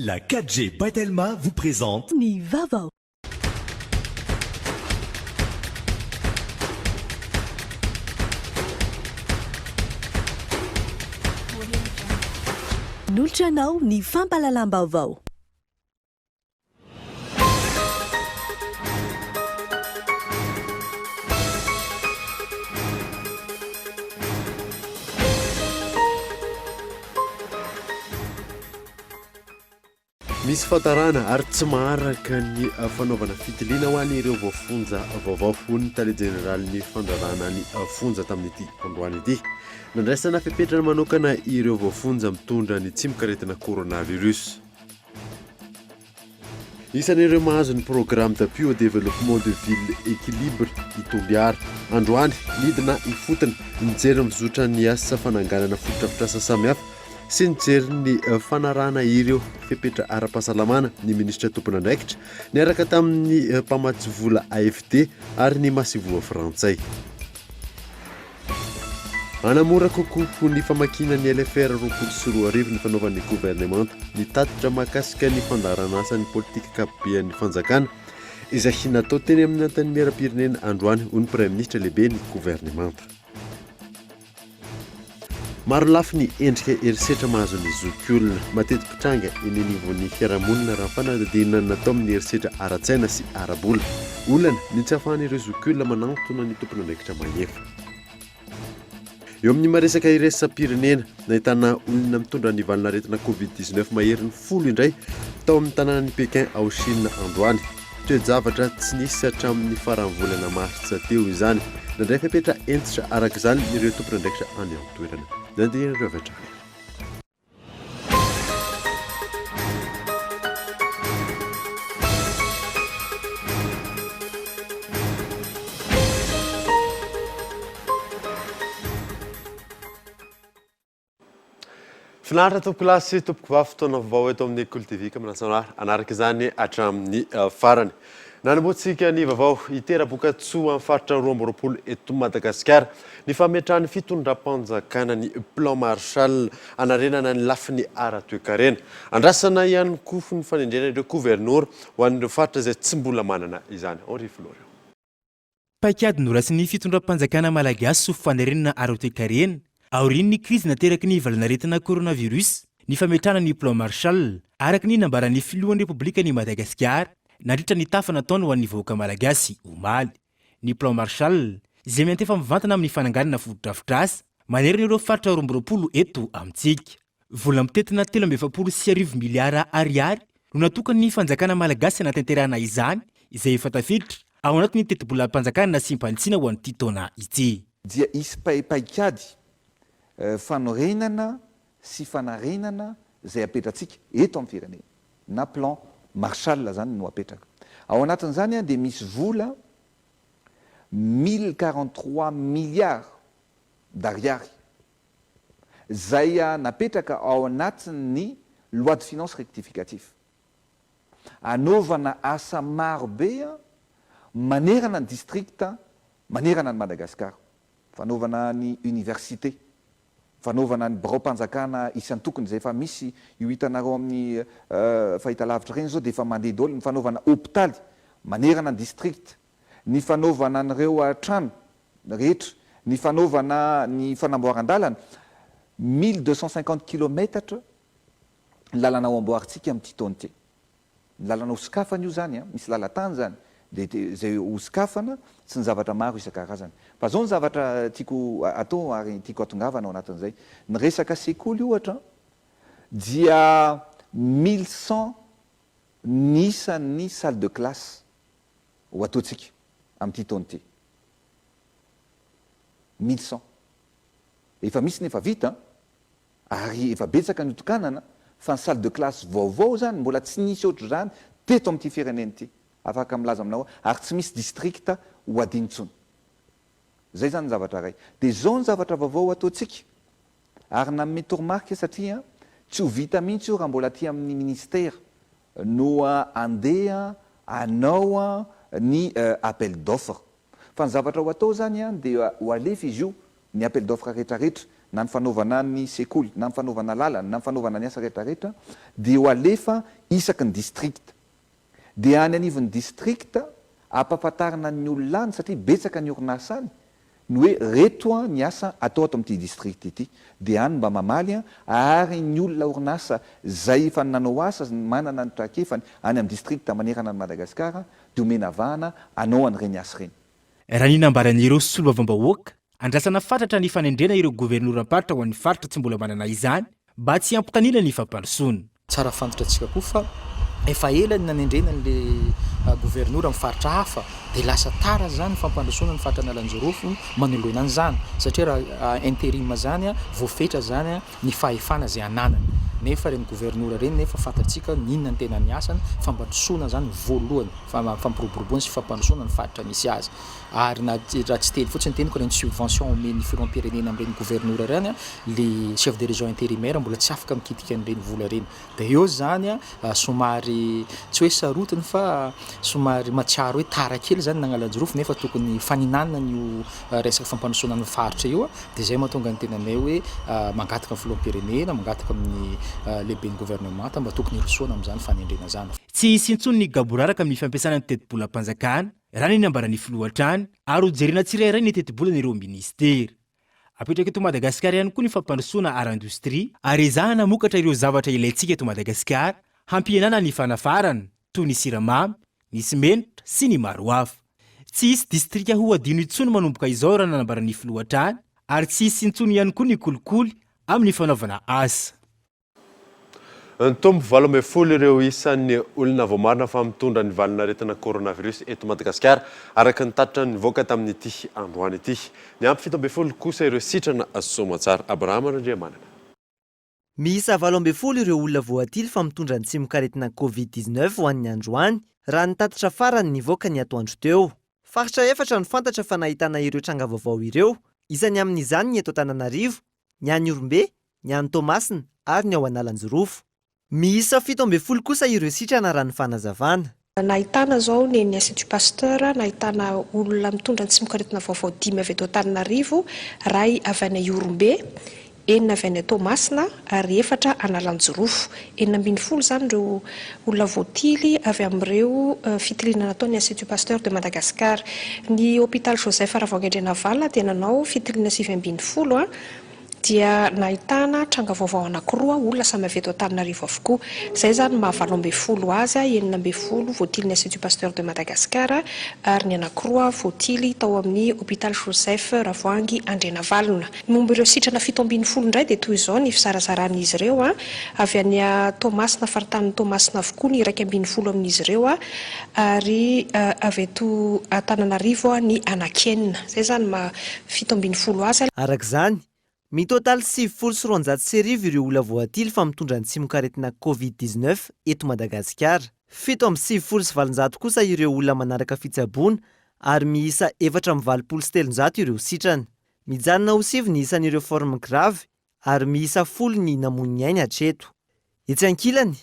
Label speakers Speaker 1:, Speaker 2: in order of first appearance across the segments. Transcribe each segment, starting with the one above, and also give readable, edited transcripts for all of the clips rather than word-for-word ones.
Speaker 1: La 4G Batelma vous présente
Speaker 2: Ni Vavao. Noltranao ny fampalalam-baovao.
Speaker 3: Misy fatarana ary tsy maharaka ny fanaovana fitiliana ho any ireo voafonja vaovao ho ny tale jeneraly ny fandrarana ny fonja tamin'ity androany ity. Nandraisana fepetrana manokana ireo voafonja mitondra ny tsy mikaretina coronavirus. Isan'ireo mahazo ny programme d'appui au développement de ville équilibre itoliara. Androany midina ifotony mijery mizotra ny asa fananganana fototrafitra samihafa sy nijery ny fanarana ireo fepetra ara-pahasalamana ny ministra tompon'andraikitra niaraka tamin'ny mpamatsy vola AFD ary ny masivoa frantsay. Anamora kokoa ny famakina ny LFR 24 ny fanaovan'ny gouvernemanta nitatitra mahakasika ny fandarana asan'ny politika kapobean'ny fanjakana izay natao teny amin'ny antany miaram-pirenena androany ho ny Premier Ministre lehibe ny gouvernemanta. Maro lafy ny endrika herisetra mahazo ny zokiolona mateti-pitranga eny anivon'ny fiarahamonina raha fanadinana natao amin'ny herisetra ara-tsaina sy ara-bola. Olana ny tsy ahafahan'ireo zokiolona manantona ny tompon'andraikitra mahefa. Eo amin'ny maresaka iraisam-pirenena nahitana olona mitondra ny valinaretina Covid-19 maherin'ny folo indray tao amin'ny tanànan'ny Pekin ao Chine androany. Toe-javatra tsy nisy hatramin'ny faran'ny volana martsa teo izany. Nandray fepetra entitra araka izany ireo tompon'andraikitra any amin'ny toerana. Nandeha ireo avy hatrany. Finaritra tompoko lasy sy tompoko vavy fotoana vaovao eto amin'ny École TV Kamanasana anaraka izany hatramin'ny farany. Nanamboatsika ny vaovao itera-bokatsoa amin'ny faritra Roa-Mboropolo eto Madagasikara ny fametrahany fitondram-panjakana ny plan Marshall anarenana ny lafiny ara-toe-karena. Andrasana ihany koa ny fanendrena ireo gouverneur ho an'ireo faritra izay tsy mbola manana izany. Henri Florian.
Speaker 4: Paikady norasin'ny fitondram-panjakana malagasy sy fanerenana ara-toe-karena aorian'ny krizy nateraky ny valanaretina coronavirus, ny fametrahana ny plan Marshall araka ny nambaran'ny filohan'ny Repoblika ny Madagasikara nandritra ny tafa nataony ho an'ny vahoaka malagasy omaly. Ny plan Marshall izay miantefa mivantana amin'ny fananganana fotodrafitrasa manerana ireo faritra 20 eto amintsika. Vola mitetina 3.7 miliara ariary no natokany ny fanjakana malagasy natenterahana izany izay efa tafiditra ao anatin'ny teti-bola-panjakana sy mpanitsina ho an'ity taona ity.
Speaker 5: Dia isy paikady fanorenana sy fanarenana zay apetratsika eto amin'ny firenena na plan Marshall zany no apetraka. Ao anatin'izany dia misy vola 1043 milliards d'ariary zay napetraka ao anatin'ny loi de finances rectificatif. Anaovana asa maro be manerana ny district, manerana ny Madagasikara, fanaovana ny université, fanaovana ny barao-panjakana isan'ny tokony zay efa misy io hitanareo amin'ny fahitalavitra reny zao dia efa mandeha daholo, ny fanaovana hôpitaly manerana ny district, ny fanaovana an'ireo trano rehetra, ny fanaovana ny fanamboaran-dalana 1250 kilometatra lalana ao amboaritsika amin'ity taona ity. Lalana hosikafana io zany, misy lalatany zany dia zay hosikafana sy ny zavatra maro isan-karazany. Fa zao ny zavatra tiako atao ary tiako atongavana ao anatin'izay. Ny resaka sekoly ohatra dia 1100 nisan'ny salle de classe ho ataontsika amin'ity taona ity. 1100. Efa misy nefa vita ary efa betsaka ny tokanana fa ny salle de classe vaovao zany mbola tsy nisy ohatry zany teto amin'ity firenena ity. Afaka milaza aminao ary tsy misy district ho adinontsony. Zay zany zavatra ray. Dia zao ny zavatra vaovao ataontsika ary nanome toromarika satria tsy ho vita mihitsy io raha mbola aty amin'ny ministère no andeha anao ny appel d'offre. Fa ny zavatra ho atao zany dia ho alefa izy io ny appel d'offre rehetrarehetra na ny fanaovana ny sekoly na ny fanaovana lalana na ny fanaovana ny asa rehetrarehetra dia ho alefa isaky ny distrikta dia any anivon'ny distrikta ampahafantarina ny olona any satria betsaka ny orinasa any ny hoe reto a ny asa atao ato amin'ity distrikta ity dia any mba mamaly ary ny olona orinasa zay efa nanao asa manana ny trakefany any amin'ny distrikta manerana ny Madagasikara dia omena vahana anao an'ireny asa ireny.
Speaker 4: Raha ny nambaran'ireo solombavambahoaka andrasana fatratra ny fanendrena ireo governoram-paritra ho an'ny faritra tsy mbola manana izany mba tsy ampitanila ny fampandrosoana.
Speaker 6: Tsara fantatra antsika koa fa efa ela ny nanendrena n'le gouvernoura amin'ny faritra hafa dia lasa tara zany fampandrosoana ny faritra Nalanjorofo manoloana an'izany satria raha intérim zany voafetra zany ny fahefana zay ananany nefa reny gouvernoura reny nefa fantatsika ninona ny tena ny asany fampandrosoana zany voalohany fampiroboroboana sy fampandrosoana ny faritra misy azy ary na raha tsy teny fotsiny teniko reny subvention omeny filoam-pirenena amin'ireny gouvernoura reny le chef de région intérimaire mbola tsy afaka mikitika an'ireny vola reny dia eo zany somary tsy hoe sarotiny fa somary matsiaro hoe tara kely zany nagnalanjorofo nefa tokony faninanana nyo resaka fampandrosoana ny faritra io dia zay mahatonga ny tenanay hoe mangataka filoam-pirenena mangataka amin'ny lehiben'ny gouvernement mba tokony rosoana amin'izany fanendrena zany.
Speaker 4: Tsy hisy intsony ny gaboraraka amin'ny fampiasana ny teti-bolam-panjakana raha ny nambarany filohatrany ary hojerena tsirairay ny teti-bolan'ireo ministera. Apetraka eto Madagasikara ihany koa ny fampandrosoana ara-indostria ary ezahana mokatra ireo zavatra ilaintsika eto Madagasikara hampihenana ny fanafarana toy ny siramamy, ny simenitra sy ny maro hafa. Tsy hisy distrika ho adino intsony manomboka izao raha nambarany filohatrany ary tsy hisy intsony ihany koa ny kolikoly amin'ny fanaovana asa.
Speaker 3: Ny tombo 80 ireo isan'ny olona vao marina fa mitondra ny valinaretina coronavirus eto Madagasikara araka ny tatitra nivoaka tamin'ity androany ity. Ny ampy 70 kosa ireo sitrana Somatsara. Abraham Randriamanana.
Speaker 7: Miisa 80 ireo olona voatily fa mitondra ny tsimok'aretina COVID-19 ho an'ny androany raha ny tatitra farany nivoaka ny atoandro teo. Faritra efatra ny fantatra fa nahitana ireo tranga vaovao ireo, isany amin'izany ny eto Antananarivo, ny any Orombe, ny any Toamasina ary ny ao Analanjorofo. Miisa 70 kosa ireo sitrana raha ny fanazavana.
Speaker 8: Nahitana zao ny Institut Pasteur, nahitana olona mitondra ny tsimok'aretina vaovao 5 avy eto Antananarivo, ray avy any Orombe, 4 avy any Toamasina ary 4 Analanjorofo. 40 zany ireo olona voatily avy amin'ireo fitiliana natao ny Institut Pasteur de Madagascar. Ny hôpital Joseph Ravoagendrena-Valona dia nanao fitiliana 7 dia nahitana tranga vaovao anankiroa olona samy avy eto Antananarivo avokoa. Zay zany maha 80 azy, 40 voatily ny Institut Pasteur de Madagascar ary ny anankiroa voatily tao amin'ny hôpital Joseph Ravoagendrena-Valona. Momba ireo sitrana 70 indray dia toy izao ny fisarazaran'izy ireo avy any Toamasina faritanin'ny Toamasina avokoa ny 20 amin'izy ireo ary avy eto Antananarivo ny anakenina. Zay zany maha 70 azy.
Speaker 7: Arak'izany mitotaly 790 ireo olona voatily fa mitondra ny tsimok'aretina COVID-19 eto Madagasikara. 7,720 kosa ireo olona manaraka fitsaboana ary miisa 4,730 ireo sitrana. Mijanona ho 7 ny isan'ireo forme grave ary miisa 10 ny namoy ainy hatreto. Etsy ankilany,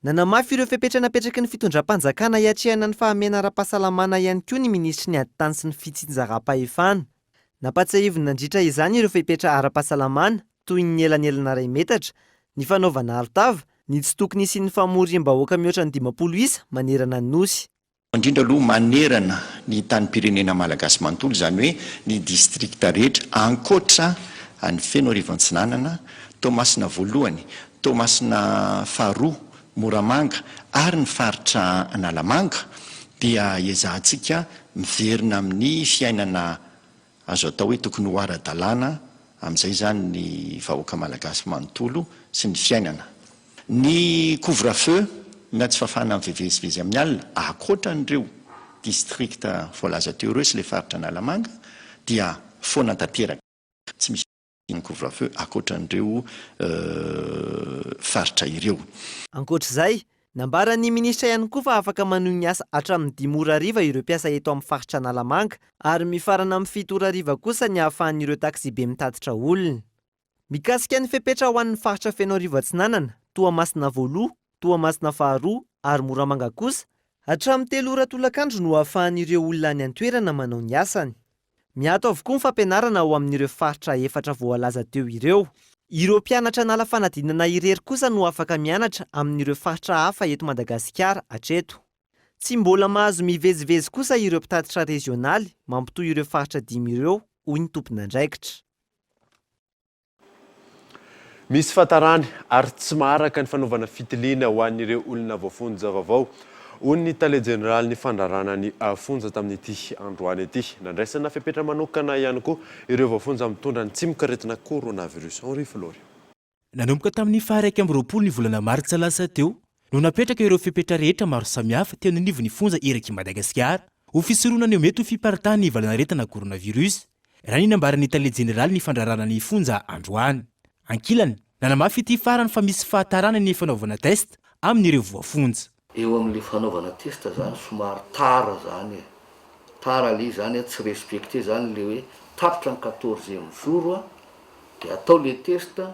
Speaker 7: nanamafy ireo fepetranapetraky ny fitondram-panjakana hiatrehana ny fahamena ara-pahasalamana ihany koa ny ministry ny aditany sy ny fitsinjaram-pahefana. Napatsahivina nandritra izany ireo fepetra ara-pahasalamana toy ny elanelana ray metatra, ny fanaovana arotava, ny tsy tokony sy ny famoriam-bahoaka mihoatra ny 50 isa manerana ny nosy.
Speaker 9: Indrindra aloha manerana ny tany-pirenena malagasy manontolo izany hoe ny distrikta rehetra ankoatra ny Feno Rivantsinanana, Toamasina voalohany, Toamasina faharoa, Moramanga ary ny faritra Analamanga dia ezahantsika miverina amin'ny fiainana azo atao hoe tokony ho ara-dalàna amin'izay zany ny vahoaka malagasy manontolo sy ny fiainana. Ny couvre-feu na tsy fafana mivezivezy amin'ny alina akoatra n'ireo distrikta voalaza teo ireo sy le faritra Analamanga dia foana tanteraka. Tsy misy ny couvre-feu akoatra n'ireo faritra ireo.
Speaker 7: Ankoatr'izay, nambaran'ny ministra ihany koa fa afaka manohy ny asa hatramin'ny 10 ariva ireo mpiasa eto amin'ny faritra Analamanga ary mifarana amin'ny 7 ariva kosa ny ahafahan'ireo taksibe mitatitra olona. Mikasika ny fepetra ho an'ny faritra Feno Rivantsinanana, Toamasina voaloha, Toamasina faharoa ary Moramanga kosa hatramin'ny 3 ora tolakandro no ahafahan'ireo olona any an-toerana manao ny asany. miato avokoa ny fampianarana ao amin'ireo faritra efatra voalaza teo ireo. Ireo mpianatra nala fanadinana irery kosa no afaka mianatra amin'ireo faritra hafa eto Madagasikara hatreto. Tsy mbola mahazo mivezivezy kosa ireo mpitatitra rezionaly mampitoy ireo faritra 5 ireo, hoy ny tompon'andraikitra.
Speaker 3: Misy fatarany ary tsy maharaka ny fanaovana fitiliana ho an'ireo olona voafonja vaovao. Hoy ny tale jeneraly ny fandrarana ny fonja tamin'ity androany ity. Nandraisana fepetra manokana ihany koa ireo voafonja mitondra ny tsy mikaretina coronavirus. Henri Flory.
Speaker 4: Nanomboka tamin'ny faha 1 ny volana Martsa lasa teo no napetraka ireo fepetra rehetra maro samihafa teo anivon'ny fonja eraky Madagasikara ho fisoroana ny mety ho fiparitana ny valanaretana coronavirus. Raha ny nambaran'ny tale jeneraly ny fandrarana ny fonja androany. Ankilany, nanamafy ity farany fa misy fahatarana ny fanaovana test amin'ireo voafonja.
Speaker 10: Eo amin'le fanaovana testa zany somary tara zany. Tara le zany tsy respecté zany le hoe tapitra ny 14e jour dia atao le testa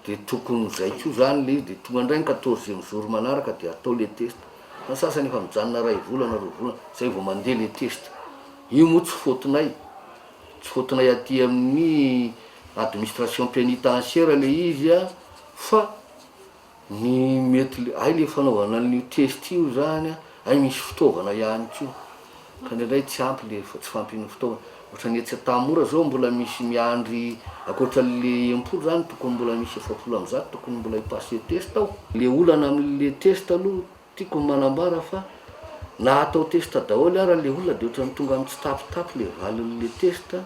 Speaker 10: dia tokony zay koa zany le dia tonga indray ny 14e jour manaraka dia atao le testa. Fa sasany efa mijanona ray volana roa volana zay vao mandeha le testa. Io moa tsy fotinay. Tsy fotinay aty amin'ny administration pénitentiaire le izy fa ny mety ay le fanaovana ny test io zany ay misy fitaovana ihany koa. Kanelay tsy ampy le tsy fampiny fitaovana. Ohatra ny etsy tamora zao mbola misy miandry akoatra le impolo zany tokony mbola misy 70 tokony mbola ipasser test ao. Le olana amin'le test aloha tiako manambara fa na atao test daholo ara le olona dia ohatrany tonga amin'ny tsy tapitapy le valin'le test.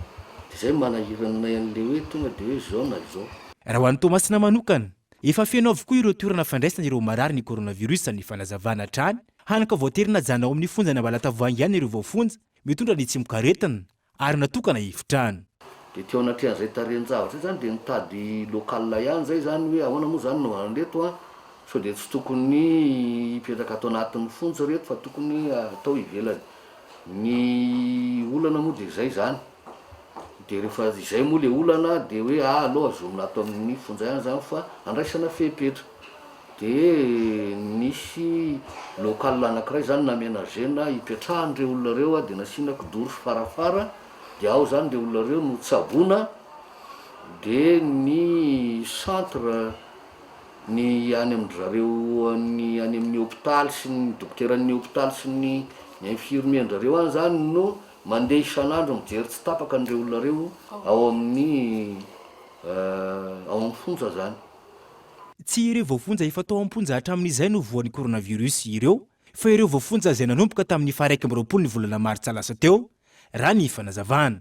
Speaker 10: Zay manahiranay an'le hoe tonga dia hoe zao na zao.
Speaker 4: Raha ho an'ny Tomasina manokana, efa feno avokoa ireo toerana fandraisana ireo marary ny coronavirus ny fanazavana hatrany, hanaka voaterina jana ao amin'ny fonjana balatavoangy ihany ireo voafonja mitondra ny tsy mikaretina ary natokana hifitrana.
Speaker 10: Dia teo anatrehan'izay tarehin-javatra zany dia nitady local ihany zay zany hoe ahoana moa zany no anreto so dia tsy tokony hipetraka atao anatin'ny fonja reto fa tokony atao ivelany. Ny olana moa dia zay zany. Dia rehefa izay moa le olana dia hoe aloha azomina ato amin'ny fonja ihany zany fa andraisana fepetra. Dia nisy local anankiray zany naménagena hipetrahan'ireo olona reo dia nasiana kidoro sy farafara dia ao zany le olona reo no tsaboina. Dia ny centre ny any amin'ndrareo ny any amin'ny hôpitaly sy ny dokoteran'ny hôpitaly sy ny infirmier-ndrareo any zany no mandeha isan'andro mijery tsy tapaka an'ireo olona reo ao amin'ny fonja zany.
Speaker 4: Tsy ireo voafonja efa tao amponja hatramin'izay no voan'ny coronavirus ireo, fa ireo voafonja izay nanomboka tamin'ny faha 1 ny volana Martsa lasa teo, raha ny fanazavana.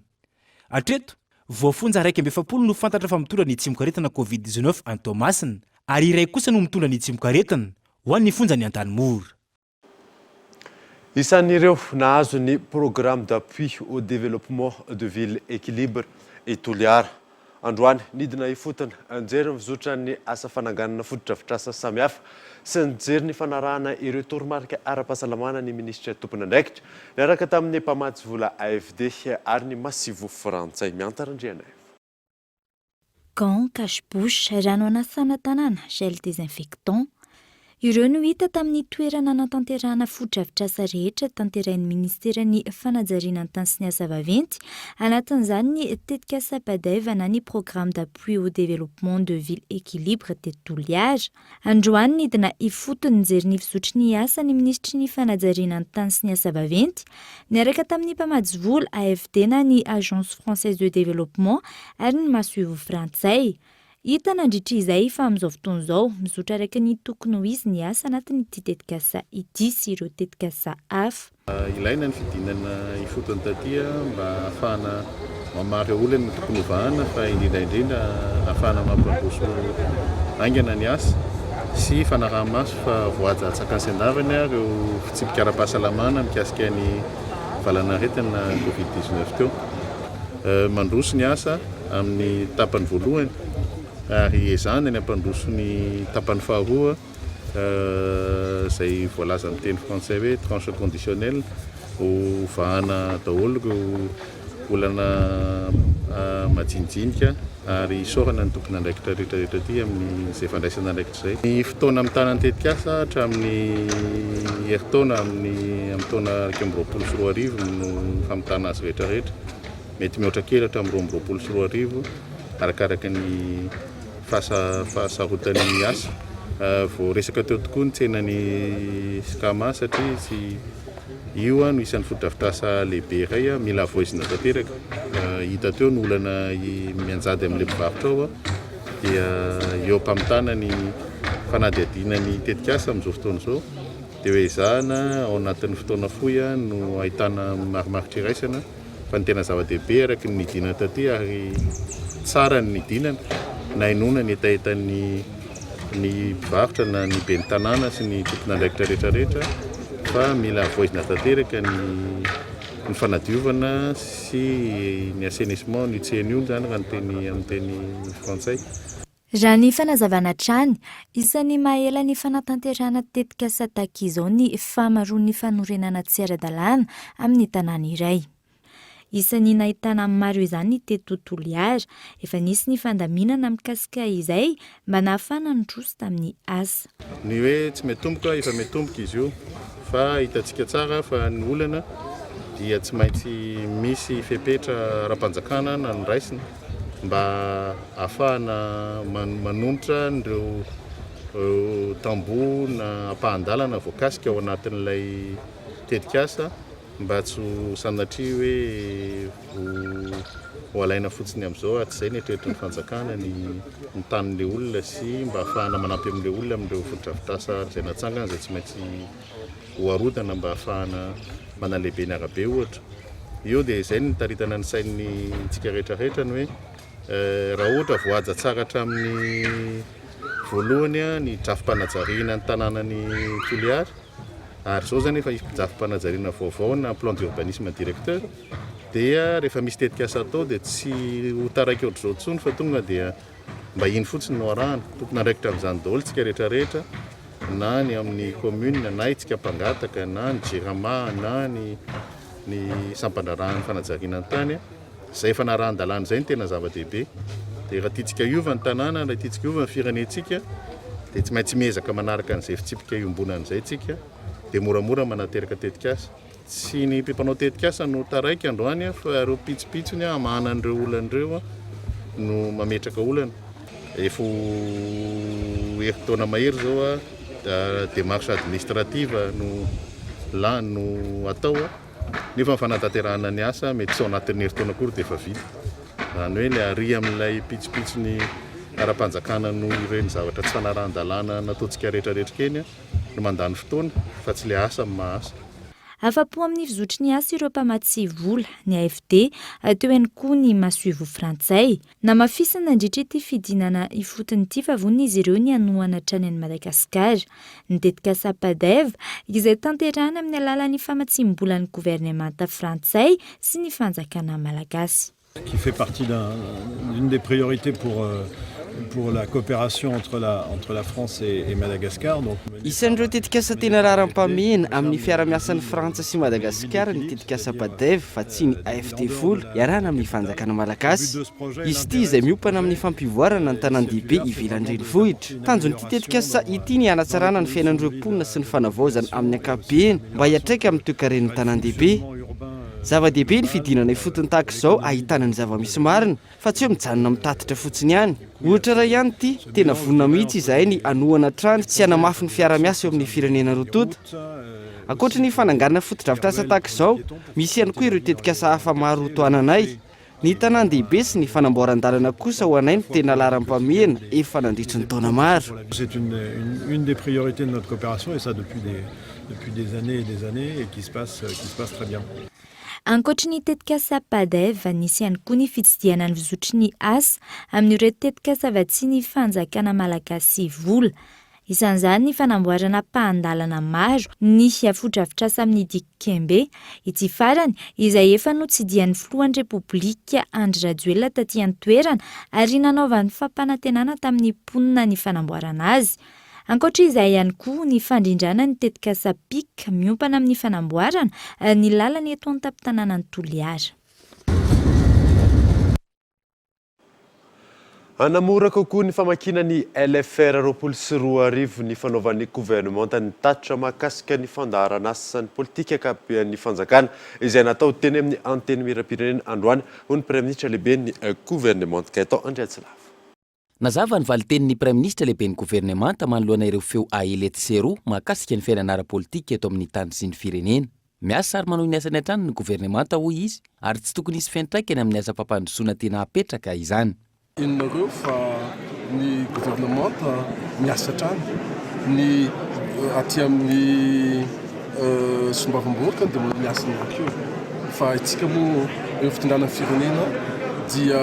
Speaker 4: Hatreto, voafonja 170 no fantatra fa mitondra ny tsy mikaretina COVID-19 an-Tomasina, ary iray kosa no mitondra ny tsy mikaretina ho an'ny fonja ny Antanimora.
Speaker 3: Isan'ireo nahazo ny programme d'appui au développement de ville équilibre et Toliara. Androany nidina ifotana anjery mizotra ny asa fananganana fotodrafitrasa samihafa sy nijery ny fanarahana ireo toromarika ara-pahasalamana ny ministra tompon'andraikitra niaraka tamin'ny mpamatsy vola AFD ary ny Masivo Frantsay miantarandriana.
Speaker 11: Gants, cache-bouche, rano anasana tanana, gel désinfectant. Ireo no hita tamin'ny toerana natanterahana fotodrafitrasa rehetra tanterahin'ny ministeran'ny fanajariana ny tany sy ny asa vaventy anatin'izany ny tetikasa padaivana ny programme d'appui au développement de ville équilibre teto Toliara. Androany nidina ifotony nijery ny fizotry ny asa ny ministry ny fanajariana ny tany sy ny asa vaventy niaraka tamin'ny mpamatsy vola AFD na ny Agence Française de Développement ary ny Masivo Frantsay. Hita nandritra izay fa amin'izao fotoana izao mizotra araka ny tokony ho izy ny asa anatin'ity tetikasa ity sy ireo tetikasa hafa.
Speaker 12: Ilaina ny fidinana ifotony tatia mba ahafahana mamary olona tokony hovahana fa indrindra ahafahana mampandroso aingana ny asa sy fanaraha-maso fa voaja tsakasy andavany ireo fitsipika ara-pahasalamana mikasika ny valanaretina COVID-19 teo. Mandroso ny asa amin'ny tapany voalohany ary ezana ny ampandroso ny tapany faharoa zay voalaza amin'ny teny frantsay hoe tranche conditionnelle ho vahana daholo olana majinijinika ary isorana ny tompon'andraikitra rehetrarehetra ty amin'izay fandraisana andraikitra zay. Ny fotoana amin'ny tanany tetikasa hatramin'ny heritaona amin'ny taona 2024 no famitana azy rehetrarehetra mety mihoatra kely hatramin'ny 2024 arakaraka ny fahasarotan'ny asa. Vao resaka teo tokoa ny tsenany skama satria io no isan'ny fotodrafitrasa lehibe iray mila voizina tanteraka. Hita teo ny olana mianjady amin'ilay mpivarotra ao dia eo ampamitana ny fanadihadiana ny tetikasa amin'izao fotoana izao. Dia hoe izahana ao anatin'ny fotoana fohy no ahitana marimaritra iraisana fa ny tena zava-dehibe araky ny nidinana taty ary tsara ny nidinana na inona ny etaetan'ny mpivarotra na ny ben'ny tanàna sy ny tompon'andraikitra rehetrarehetra fa mila voizina tanteraka ny fanadiovana sy ny assainissement ny tseny io zany raha amin'ny teny frantsay.
Speaker 11: Raha ny fanazavana trany, isan'ny mahela ny fanatanterana tetikasa tahaka izao ny famaroan'ny fanorenana tsy ara-dalàna amin'ny tanàna iray. Isan'ny nahitana maro izany teto Toliara, efa nisy ny fandaminana mikasika izay mba nahafana ny roso tamin'ny asa.
Speaker 12: Ny hoe tsy metomboka efa metomboka izy io fa hitantsika tsara fa ny olana dia tsy maintsy misy fepetra ara-panjakana na ny raisina mba ahafahana manombotra nireo tambo na ampahandalana voakasika ao anatin'ilay tetikasa mba tsy sanatria hoe ho alaina fotsiny amin'izao aty izay ny eritreritry ny fanjakana ny tanin'ilay olona sy mba ahafahana manampy amin'ilay olona amin'ireo fotodrafitrasa izay natsangana izay tsy maintsy ho arodana mba ahafahana manalehibe ny arabe ohatra. Io dia izay ny taritana ny sain'ny tsika rehetrarehetra ny hoe raha ohatra voaja tsara hatramin'ny voalohany ny drafim-panajariana ny tanànany Toliara ary izao zany efa drafim-panajariana vaovao na plan d'urbanisme directeur dia rehefa misy tetikasa atao dia tsy ho taraiky ohatr'izao intsony fa tonga dia mba iny fotsiny no arahana tompon'andraikitra amin'izany daholo tsika rehetrarehetra na ny amin'ny commune na itsika mpangataka na ny jirama na ny sampandrarahany fanajariana ny tany izay efa narahan-dalàna izay ny tena zava-dehibe. Dia raha tiantsika hiova ny tanàna raha tiantsika hiova ny firenentsika dia tsy maintsy miezaka manaraka an'izay fitsipika iombonan'izay tsika dia moramora manateraka tetikasa. Tsy ny mpanao tetikasa no taraiky androany fa ireo pitsopitsony amahanan'ireo olan'ireo no mametraka olana. Efa herintaona mahery zao démarche administrative no atao nefa ny fanatanterahana ny asa mety tsy ao anatin'ny herintaona akory dia efa vita. Zany hoe ilay ary amin'ilay pitsopitsony ara-panjakana no ireny zavatra tsy fanarahan-dalàna nataontsika rehetrarehetra keny no mandany fotoana fa tsy ilay asa amin'ny mahasa.
Speaker 11: Afa-po amin'ny fizotry ny asa ireo mpamatsy vola ny AFD teo ihany koa ny Masoivo Frantsay. Namafisana nandritra ity fidinana ifotony ity vavony izy ireo ny hanohana hatrany any Madagasikara. Ny tetikasa Padev izay tanterahana amin'ny alalan'ny famatsim-bola ny gouvernemanta Frantsay sy ny fanjakana malagasy.
Speaker 13: Qui fait partie d'une des priorités pour la coopération entre la France et Madagascar.
Speaker 7: Isan'ireo tetikasa tena raharam-pamehana amin'ny fiara-miasan'ny Frantsa sy Madagasikara ny tetikasa Padev fa tsy ny AFD folo iarahana amin'ny fanjakana malagasy. Izy ity izay miopana amin'ny fampivoarana ny tanan-dehibe ivelan'ny renivohitra. Tanjon'ity tetikasa ity ny hanatsarana ny fiainan'ireo mponina sy ny fanavaozana amin'ny ankapobeny mba hiatraika amin'ny toe-karen'ny tanan-dehibe. Zava-dehibe ny fidinana ifotony tahaka izao ahitana ny zava-misy marina fa tsy hoe mijanona mitatitra fotsiny ihany. Ohatra raha ihany ity tena vonona mihitsy izahay ny hanohana trano sy hanamafy ny fiara-miasa eo amin'ny firenena rototo. Ankoatra ny fananganana fotodrafitrasa tahaka izao, misy ihany koa ireo tetikasa hafa maro toananay. Ny tanan-dehibe sy ny fanamboaran-dalana kosa ho anay no tena laharam-pamehana efa nandritra ny taona maro.
Speaker 13: C'est une des priorités de notre coopération et ça depuis des années et des années et qui se passe très bien.
Speaker 11: Ankoatra ny tetikasa Padev nisy ihany koa ny fitsidiana ny fizotry ny asa amin'ireo tetikasa vatsy ny fanjakana malagasy vola. Isan'izany ny fanamboarana mpahandalana maro ny fotodrafitrasa amin'ny Dikembe. Ity farany izay efa notsidian'ny filohan'ny Repoblika Andry Rajoelina taty an-toerana ary nanaovan'ny fampanantenana tamin'ny mponina ny fanamboarana azy. Ankoatra izay ihany koa ny fandrindrana ny tetikasa PIC miompana amin'ny fanamboarana ny lalany eto an-tampon-tanànan'ny Toliara.
Speaker 3: Anamora kokoa ny famakinany LFR 2024 ny fanaovan'ny gouvernement ny tatra mahakasika ny fandaharana asa ny politika akapian'ny fanjakana izay natao teny amin'ny anteny miram-pirenena androany ho ny Premier ministre lehibe ny gouvernement Gaëtan Andriatsylava.
Speaker 14: Nazava ny valitenin'ny Premier ministre lehibe ny gouvernement manoloana ireo feo ahelety sero mahakasika ny fiainana ara-politika eto amin'ny tany sy ny firenena. Miasa ary manao ny asany hatrany ny gouvernement hoy izy ary tsy tokony hisy fiantraikany amin'ny asa fampandrosoana tena apetraka izany.
Speaker 15: Inareo fa ny gouvernement miasa hatrany ny aty amin'ny sombavamboaka dia miasa ny vakio fa itsika moa eo fitondrana firenena dia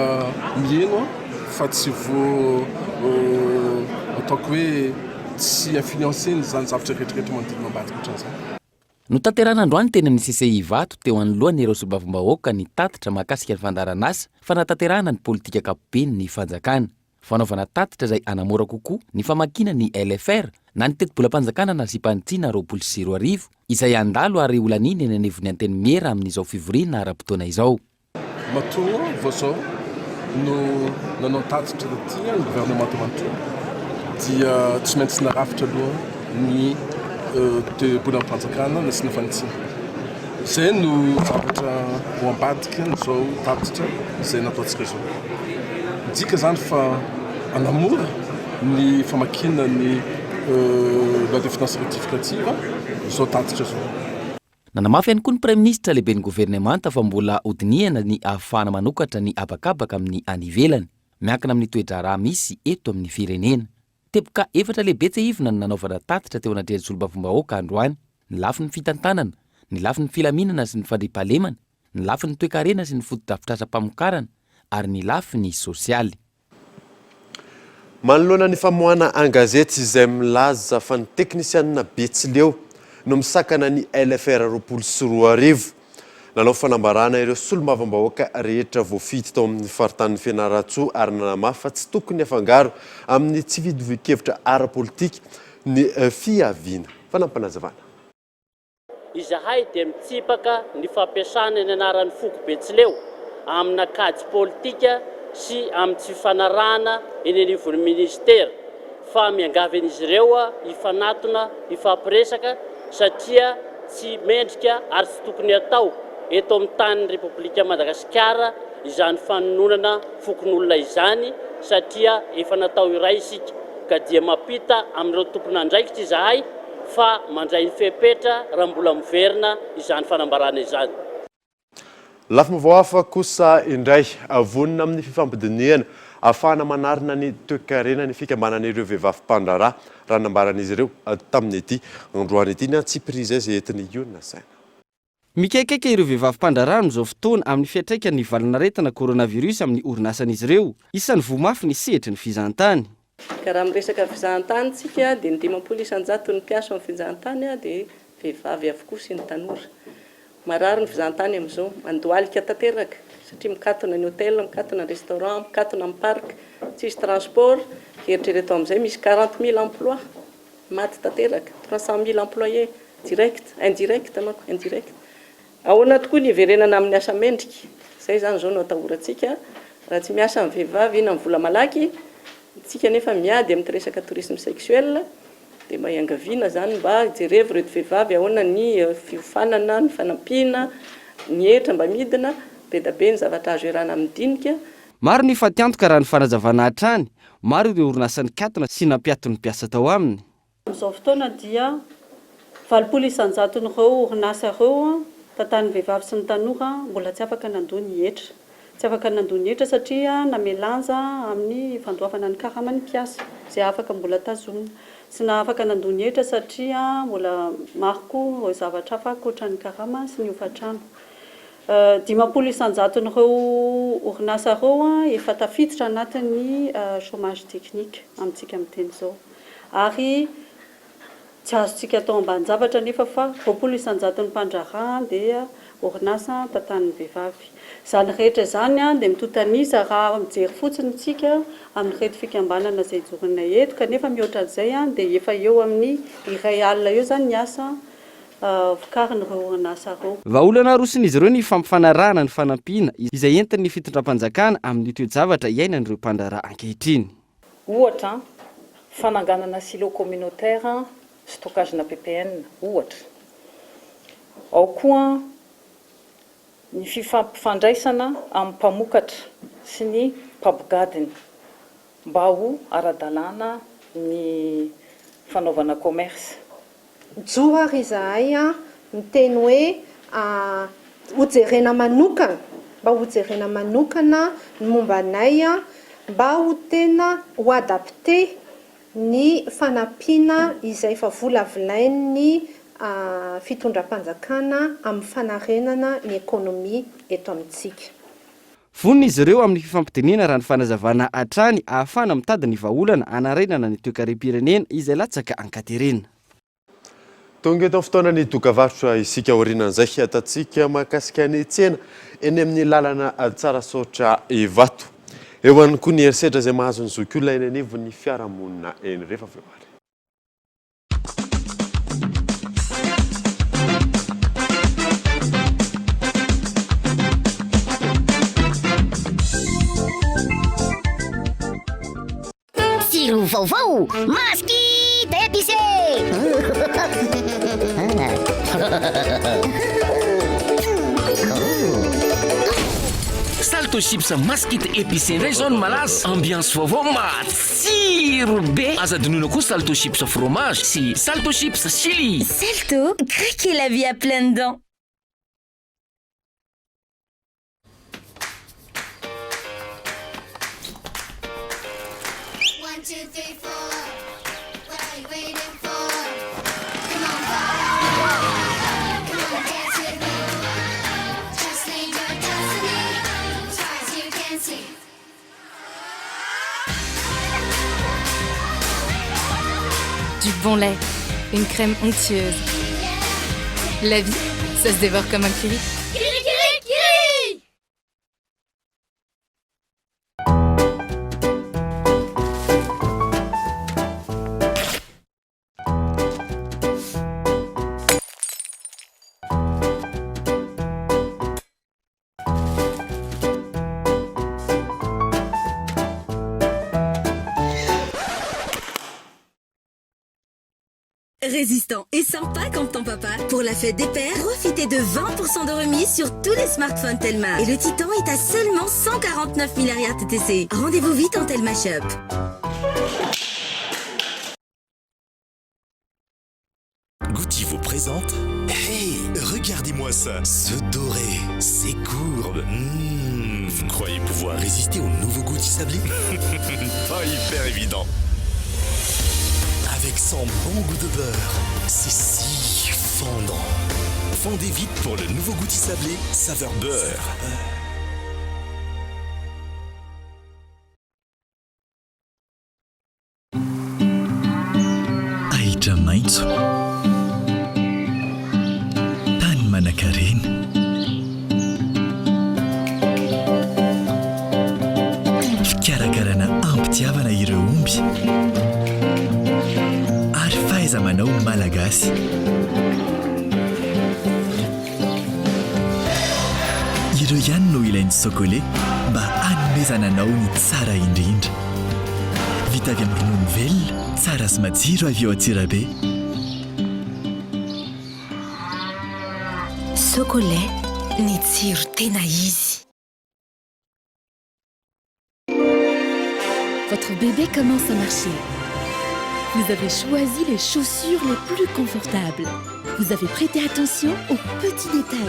Speaker 15: mieno fa tsy vo ataoko hoe tsy influenceny zany zavatra rehetrarehetra manodidina ambadika ohatran'izany.
Speaker 14: No tanteran'androany tena ny CCI vato teo anoloany ireo sombavambahoaka ny tatitra mahakasika ny fandaharana asa fa natanterahana ny politika ankapobeny ny fanjakana. Fanaovana tatitra izay anamora kokoa ny famakina ny LFR na ny teti-bolam-panjakana na zipanitsina 2024 izay andalo ary olaniny eny anivon'ny anteny miera amin'izao fivoriana ara-potoana izao.
Speaker 15: Matoa vao zao no nanao tatitra tia ny gouvernement matoa dia tsy maintsy narafitra aloha ny tebolam-panjakana na sy ny fanitsina. Izay no zavatra ho ambadika n'izao tatitra izay nataontsika izao. Midika zany fa anamora ny famakina ny loi de finance rectificative izao tatitra izao.
Speaker 14: Nanamafy ihany koa ny Premier ministre lehibe ny gouvernement fa mbola hodiniana ny ahafahana manokatra ny abakabaka amin'ny anivelany miankina amin'ny toe-draharaha misy eto amin'ny firenena. Teboka efatra lehibe tsy ivona ny nanaovana tatitra teo anatrehan'ny solombavam-bahoaka androany, ny lafi ny fitantanana, ny lafi ny filaminana sy ny fandriampahalemana, ny lafi ny toe-karena sy ny foto-drafitrasa-pamokarana ary ny lafi ny sosialy.
Speaker 3: Manoloana ny famoahana an-gazety izay milaza fa ny teknisianina Betsileo no misakana ny LFR 2024 nanao fanambarana ireo solombavambahoaka rehetra voafidy tao amin'ny faritany Fianaratsoa ary nanamafy fa tsy tokony afangaro amin'ny tsy vidian-kevitra ara-politika ny fiaviana. Fanampanazavana.
Speaker 16: Izahay dia mitsipaka ny fampiasana ny anaran'ny foko Betsileo amina kajy politika sy amin'ny tsy fanarahana eny anivon'ny ministera fa miangavy an'izy ireo ifanatona ifampiresaka satria tsy mendrika ary tsy tokony atao eto amin'ny tany Repoblika Madagasikara izany fanononana fokon'olona izany satria efa natao iray isika ka dia mapita amin'ireo tompon'andraikitra izahay fa mandray ny fepetra raha mbola miverina izany fanambarana izany.
Speaker 3: Lafa mavoafa kosa indray avonina amin'ny fifampidiniana afahana manarina ny toe-karena ny fikambanana ireo vehivavy mpandraharaha raha nambaran'izy ireo tamin'ny ety androany ety ny antsiprizy izay entiny iona saina.
Speaker 17: Mikaikaiky ireo vehivavy mpandraharaha amin'izao fotoana amin'ny fiantraikany valanaretana coronavirus amin'ny orinasan'izy ireo isan'ny vomafy ny sehetry ny fizahantany.
Speaker 18: Ka raha miresaka fizahantany tsika dia ny 50 isan-jato ny mpiasa amin'ny fizahantany dia vehivavy avokoa sy ny tanora. Marary ny fizahantany amin'izao mandohalika tanteraka satria mikatona ny hôtel, mikatona ny restaurant, mikatona amin'ny parc, tsisy transport, eritrereto amin'izay misy 40 000 emploi maty tanteraka, 300 000 employés direct, indirect manko, indirect. Ahoana tokoa ny iverenana amin'ny asa mendrika. Izay zany zao no atahorantsika raha tsy miasa amin'ny vehivavy na amin'ny vola malaky, tsika nefa miady amin'ny resaka tourisme sexuel dia mba iangaviana zany mba jerevy reto vehivavy ahoana ny fiofanana, ny fanampiana, ny hetra mba midina, be da be ny zavatra azo iarana amin'ny dinika.
Speaker 17: Maro ny fatiantoka raha ny fanazavana hatrany, maro ireo orinasan'ny katona sy nampiaton'ny mpiasa tao aminy.
Speaker 19: Amin'izao fotoana dia 20 isan-jaton'ireo orinasa ireo tantan'ny vehivavy sy ny tanora mbola tsy afaka nandoa ny hetra. Tsy afaka nandoa ny hetra satria namelanja amin'ny fandoavana ny karaman'ny mpiasa izay afaka mbola tazomina. Sy na afaka nandoa ny hetra satria mbola maro koa zavatra hafa ankoatran'ny karama sy ny hofatrano. 50 isan-jaton'ireo orinasa ireo efa tafiditra anatin'ny chômage technique amintsika amin'ny teny izao. Ary tsy azontsika atao ambanin-javatra nefa fa 20 isan-jaton'ny mpandraharaha dia orinasa tantan'ny vehivavy. Izany rehetra izany dia mitotanisa raha mijery fotsiny tsika amin'ny reto fikambanana izay jorona eto kanefa mihoatra an'izay dia efa eo amin'ny iray alina eo zany ny asa vokarin'ireo orinasa ireo.
Speaker 17: Vaolana rosin'izy ireo ny fampifanarahana ny fanampiana izay entin'ny fitondram-panjakana amin'ny toe-javatra iainan'ireo mpandraraha ankehitriny.
Speaker 20: Ohatra fananganana silo communautaire stockagena PPN ohatra. Ao koa ny fifampifandraisana amin'ny mpamokatra sy ny mpabogadiny mba ho ara-dalàna ny fanaovana commerce.
Speaker 21: Johary izahay miteny hoe hojerena manokana mba hojerena manokana ny mombanay mba ho tena ho adapte ny fanampiana izay fa volavolain'ny fitondram-panjakana amin'ny fanarenana ny ekonomia eto amintsika.
Speaker 17: Vonina izy ireo amin'ny fifampidiniana raha ny fanazavana hatrany ahafana mitady ny vahaolana anarenana ny toe-karem-pirenena izay latsaka ankaterena.
Speaker 3: Tonga eto fotoana ny dokavarotra isika orinan'izay atatsika mahakasika ny tsena eny amin'ny lalana tsara sotra Ivato. Eo ihany koa ny herisedra izay mahazo ny zokiolona eny anivo ny fiarahamonina eny rehefa avy eo ary.
Speaker 22: Siro vaovao, masky épicé.
Speaker 23: Salto chips maskit épicé indray zao ny malaza, ambiance vaovao matsiro be. Aza adinoina koa salto chips fromage sy salto chips chili.
Speaker 11: Salto, craquez la vie à pleines dents.
Speaker 24: Du bon lait, une crème onctueuse. La vie, ça se dévore comme un kiri.
Speaker 25: Résistant et sympa comme ton papa. Pour la fête des pères, profitez de 20% de remise sur tous les smartphones Telma. Et le Titan est à seulement 149 milliards TTC. Rendez-vous vite en Telma Shop.
Speaker 1: Gucci vous présente. Hey, regardez-moi ça. Ce doré, ces courbes. Vous croyez pouvoir résister au nouveau Gucci sablé? Pas hyper évident. Avec son bon goût de beurre, c'est si fondant. Fondez vite pour le nouveau Gucci sablé, saveur beurre.
Speaker 26: Ahitra maitso, tany manan-karena, fikarakarana ampitiavana ireo omby. Manao malagasy. Ireo ihany no ilain'ny sokolé mba hanomezana anao ny tsara indrindra. Vita avy amin'ny ronono velona, tsara sy matsiro avy eo Antsirabe.
Speaker 25: Sokolé, ny tsiro tena izy.
Speaker 27: Votre bébé commence à marcher. Vous avez choisi les chaussures les plus confortables. Vous avez prêté attention aux petits détails.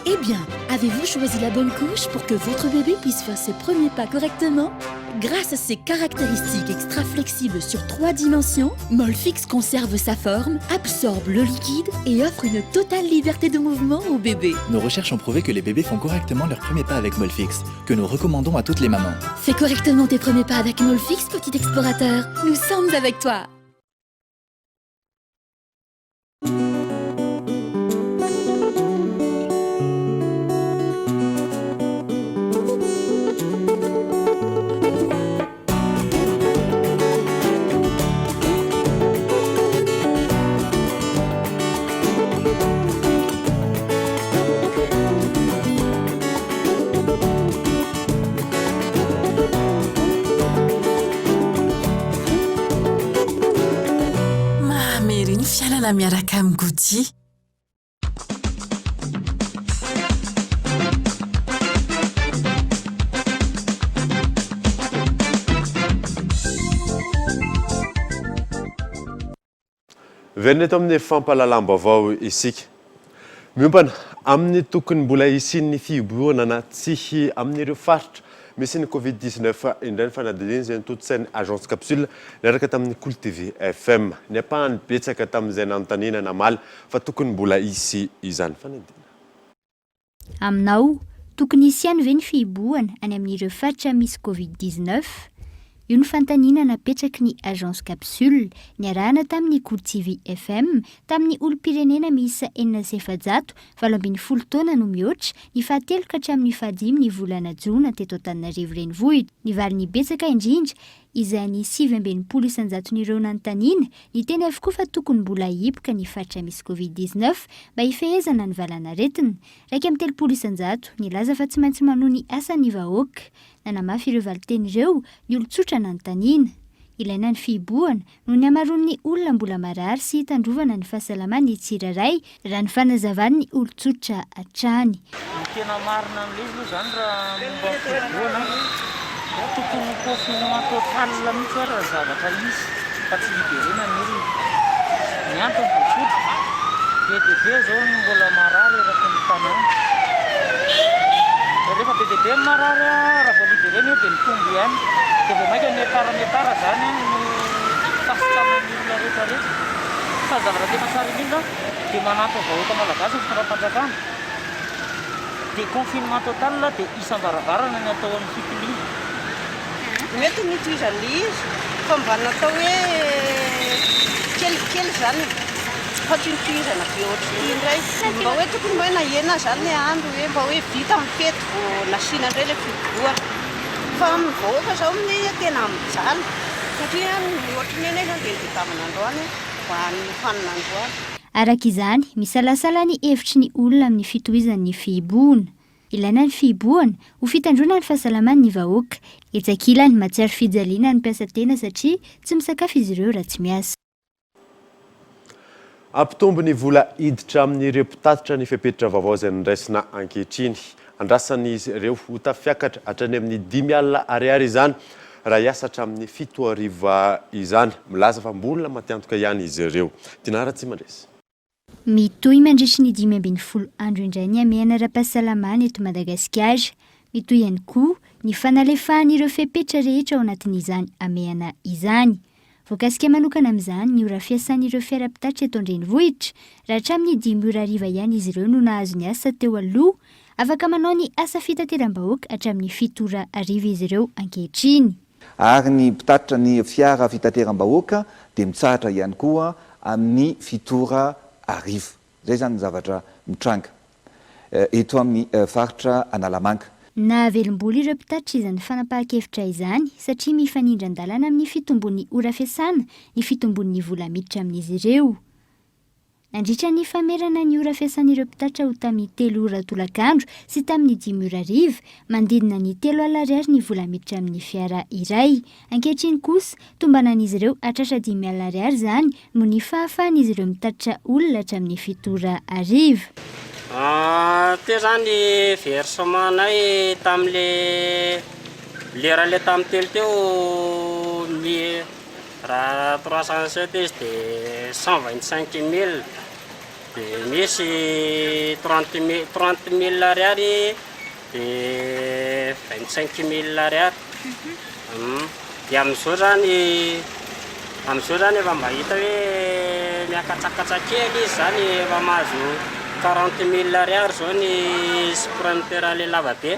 Speaker 27: Eh bien, avez-vous choisi la bonne couche pour que votre bébé puisse faire ses premiers pas correctement? Grâce à ses caractéristiques extra flexibles sur 3 dimensions, Molfix conserve sa forme, absorbe le liquide et offre une totale liberté de mouvement au bébé.
Speaker 28: Nos recherches ont prouvé que les bébés font correctement leurs premiers pas avec Molfix, que nous recommandons à toutes les mamans.
Speaker 27: Fais correctement tes premiers pas avec Molfix, petit explorateur. Nous sommes avec toi.
Speaker 2: Miala miaraka amin'ny Gouty.
Speaker 3: Verina eto amin'ny fampahalalam-baovao isika. Miompana amin'ny tokony mbola isian'ny fiboana na tsy amin'ireo faritra misy ny Covid-19 indray ny fanadininy izay nitototsain'ny agence capsule niaraka tamin'ny Cool TV FM. Ny apahany betsaka tamin'izay nanontaniana namaly fa tokony mbola isy izany fanadina.
Speaker 11: Aminao, tokony isiany ve ny fiboana any amin'ireo faritra misy Covid-19? Io ny fantaniana napetraky ny agence capsule niarahana tamin'ny Cool TV FM tamin'ny olom-pirenena miisa 400 20 taona no mihoatra ny 7 ka hatramin'ny 15 ny volana Jona teto Antananarivo renivohitra. Nivaly ny betsaka indrindra izay ny 720 isanjaton'ireo nanontaniana ny teny avokoa fa tokony mbola hipoka ny faritra misy Covid-19 mba hifehezana ny valanaretina. 130 isanjato nilaza fa tsy maintsy manohy ny asan'ny vahoaka. Nanamafy ireo valiteny ireo ny olon-tsotra nanontaniana. Ilaina ny fiboana no ny amaroan'ny olona mbola marary sy hitandrovana ny fahasalamany tsirairay raha ny fanazavany ny olon-tsotra hatrany.
Speaker 4: Ny tena marina an'ilay izy moa zany raha momba fiboana tokony confinement total mihitsy raha zavatra izy fa tsy liberena ny olona. Ny antony bosotra be zao ny mbola marary eraky ny tanàna. Rehefa be marary raha vao liberena io dia mitombo ihany. Dia vao maika metara zany no fasitraman'ny olona rehetrarehetra. Fa zavatra tena tsara indrindra dia manampy vahoaka malagasy ny fanampahan-tsakanana. Dia confinement total dia isam-baravarana ny atao amin'ny fitiliana.
Speaker 5: Mety nitohizan'ny izy fa mba natao hoe kelikely zany fa tsy nitohizana be ohatr'iny indray mba hoe tokony mba hoe nahena zany ny andro hoe mba hoe vita mifety vao nasiana indray ilay fiboana fa amin'ny vahoaka zao amin'ny tena mijaly satria ny ohatr'iny eny dia nivitavana androany mba nifanina androany.
Speaker 11: Araka izany misalasala ny hevitry ny olona amin'ny fitohizan'ny fiboana. Ilaina ny fiboana ho fitandrona ny fahasalaman'ny vahoaka. Etsakila ny matsiaro fijaliana ny mpiasa tena satria tsy misakafo izy ireo raha tsy miasa.
Speaker 3: Ampitombo ny vola iditra amin'ireo mpitatitra ny fepetra vaovao izay nondraisina ankehitriny. Andrasan'izy ireo ho tafiakatra hatrany amin'ny 5 alina ariary izany raha hiasa hatramin'ny 7 ariva izany. Milaza fa mbola matiantoka ihany izy ireo. Tinara tsy mandresy.
Speaker 11: Mitohy mandritry ny 15 andro indray ny amehana ara-pahasalamana eto Madagasikara. Mitohy ihany koa ny fanalefahan'ireo fepetra rehetra ao anatin'izany amehana izany. Voakasika manokana amin'izany ny ora fiasan'ireo fiara-pitatitra eto an-drenivohitra raha hatramin'ny 5 ariva ihany izy ireo no nahazo ny asa teo aloha, afaka manao ny asa fitateram-bahoaka hatramin'ny 7 ariva izy ireo ankehitriny.
Speaker 6: Ary ny mpitatitra ny fiara fitateram-bahoaka dia mitsahatra ihany koa amin'ny 7 ariva. Zay zany zavatra mitranga eto amin'ny faritra Analamanga.
Speaker 11: Nahavelom-bola ireo mpitatitra izany fanapahan-kevitra izany satria mifanindra an-dalana amin'ny fitombon'ny ora fiasana ny fitombon'ny vola miditra amin'izy ireo. Nandritra ny famerana ny ora fiasan'ireo mpitatitra ho tamin'ny 3 ora tolakandro sy tamin'ny 5 ora ariva, mandidina ny 3 alina ariary ny vola miditra amin'ny fiara iray. Ankehitriny kosa tombanan'izy ireo hatratra 5 alina ariary zany noho ny fahafahan'izy ireo mitatitra olona hatramin'ny 7 ora ariva.
Speaker 8: Teo zany versemenay tamin'le lerale tamin'ny telo teo ny raha 307 izy dia 125 000 dia misy 30 000 ariary dia 25 000 ariary. Dia amin'izao zany efa mba hita hoe miakatsakatsaky kely izy zany efa mahazo 40 000 ariary zao ny sprinter le lavabe.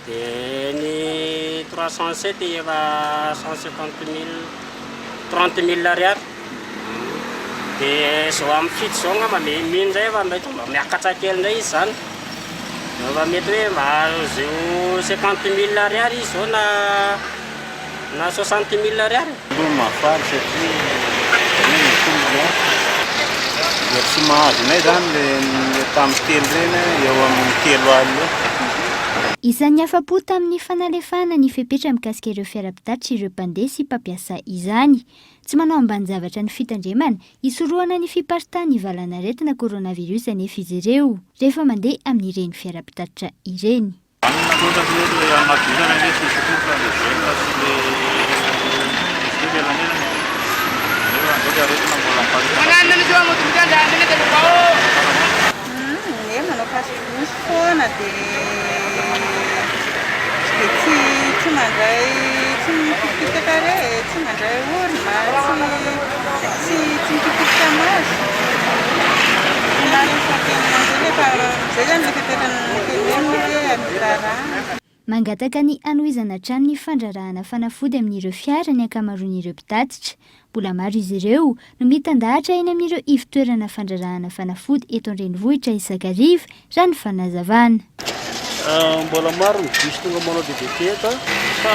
Speaker 8: Dia ny 307 efa 150 000 30 000 ariary. Dia zao amin'ny fito zao ngamba mihiny zay efa mety mba miakatsaky kely indray izy zany. Efa mety hoe mba zao 50 000 ariary izy zao na 60 000 ariary.
Speaker 9: Mafaly satria mitombo dia tsy mahazonay zany le tamin'ny telo reny eo amin'ny 3 alina.
Speaker 11: Isan'ny afa-po tamin'ny fanalefahana ny fepetra mikasika ireo fiara-pitatitra ireo mpandeha sy mpampiasa izany. tsy manao ambany zavatra ny fitandremana hisoroana ny fiparita ny valanaretina coronavirus anefa izy ireo rehefa mandeha amin'ireny fiara-pitatitra ireny.
Speaker 5: Manao passe-bouche foana dia tsy mandray tsy mikipitaka re tsy mandray orona tsy mikipitaka maso zay zany le fipetrany teneny hoe amizarana.
Speaker 11: Mangataka ny anohizana trano ny fandrarahana fanafody amin'ireo fiara ny ankamaroan'ireo mpitatitra. Mbola maro izy ireo no mitandahatra eny amin'ireo ivotoerana fandrarahana fanafody eto an-drenivohitra isakariva raha ny fanazavana.
Speaker 8: Mbola maro ny bus tonga manao DDT eto fa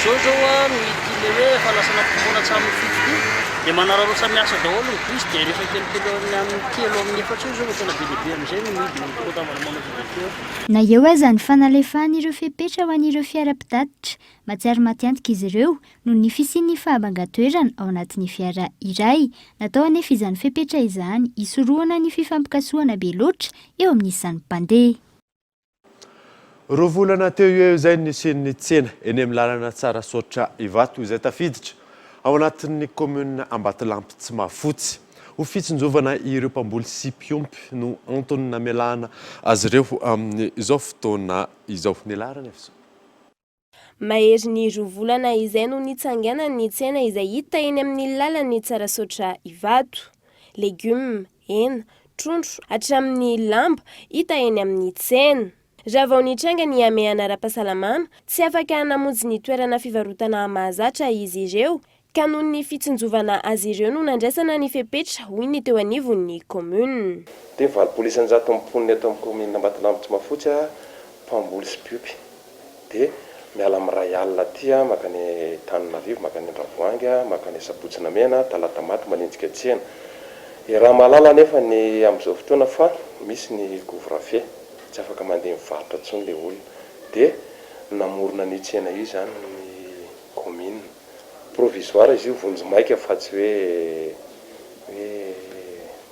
Speaker 8: zao zao no hitile hoe fanasana mpimona tsamin'ny fifty dia manararo samiasa daholo ny bus dia rehefa telo amin'ny efatra io zao no tena be lehibe amin'izay no midiny kota manao DDT.
Speaker 11: Na eo aza ny fanalefahan'ireo fepetra ho an'ireo fiara-pitatitra, matsiaro matiantika izy ireo noho ny fisian'ny fahabanga-toerana ao anatin'ny fiara iray, natao anefa izany fepetra izany hisoroana ny fifampikasoana be loatra eo amin'isan'ny mpandeha.
Speaker 3: Roa volana teo eo izay nisian'ny tsena eny amin'ny lalana Tsarasoatra Ivato izay tafiditra ao anatin'ny commune Ambatolampy tsy mahafotsy. Ho fitsinjovana ireo mpamboly sy mpiompy no antony namelana azy ireo amin'izao fotoana izao ny larana efso.
Speaker 2: Mahery ny roa volana izay no nitsangana ny tsena izay hita eny amin'ny lalan'ny Tsarasoatra Ivato. Legioma, hena, trondro hatramin'ny lamba hita eny amin'ny tsena. Raha vao nitranga ny amehana ara-pahasalamana, tsy afaka namonjy ny toerana fivarotana mahazatra izy ireo, ka noho ny fitsinjovana azy ireo no nandraisana ny fepetra hoy ny teo anivon'ny commune.
Speaker 7: Dia valopolo-isanjato amponiny eto amin'ny commune Ambatolampy tsy mahafotsy mpamboly sy mpiompy. Dia miala amin'ny ray alina aty makany Tananarivo, makany Andravoahangy, makany Sabotsynamena, Talata-maty manenjika tsena. Raha mahalala nefa ny amin'izao fotoana fa misy ny couvre-feu. Tsy afaka mandeha mivarotra intsony ilay olona. Dia namorona ny tsena io zany ny commune. Provisoire izy io vonjy maika fa tsy hoe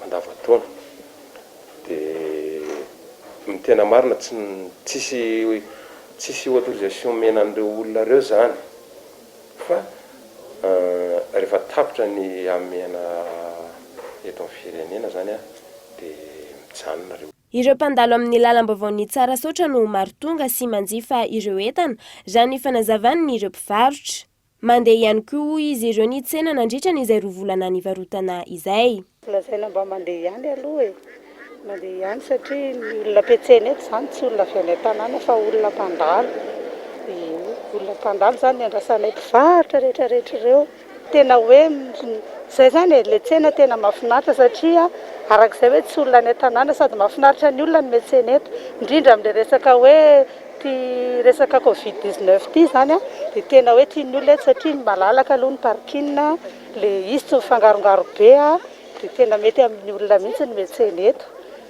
Speaker 7: mandavataona. Dia ny tena marina tsisy autorisation menan'ireo olona ireo zany. Fa rehefa tapitra ny amena eto amin'ny firenena zany dia mijanona ireo.
Speaker 2: Ireo mpandalo amin'ny lalam-baovaon'ny Tsarasoatra no maro tonga sy manjifa ireo entana raha ny fanazavany ireo mpivarotra. Mandeha ihany koa izy ireo ny tsena nandritra ny izay roa volana nivarotana izay.
Speaker 5: Lazaina mba mandeha ihany aloha mandeha ihany satria ny olona ampiatsena eto zany tsy olona avy any an-tanàna fa olona mpandalo. Olona mpandalo zany andrasanay mpivarotra rehetrarehetra ireo. Tena hoe zay zany le tsena tena mahafinaritra satria arak'izay hoe tsy olona any an-tanàna sady mahafinaritra ny olona ny metsena eto, indrindra amin'ilay resaka hoe ty resaka Covid-19 ty zany dia tena hoe tian'ny olona eto satria ny malalaka aloha ny parking, le izy tsy mifangarongaro be dia tena mety amin'ny olona mihitsy ny metsena eto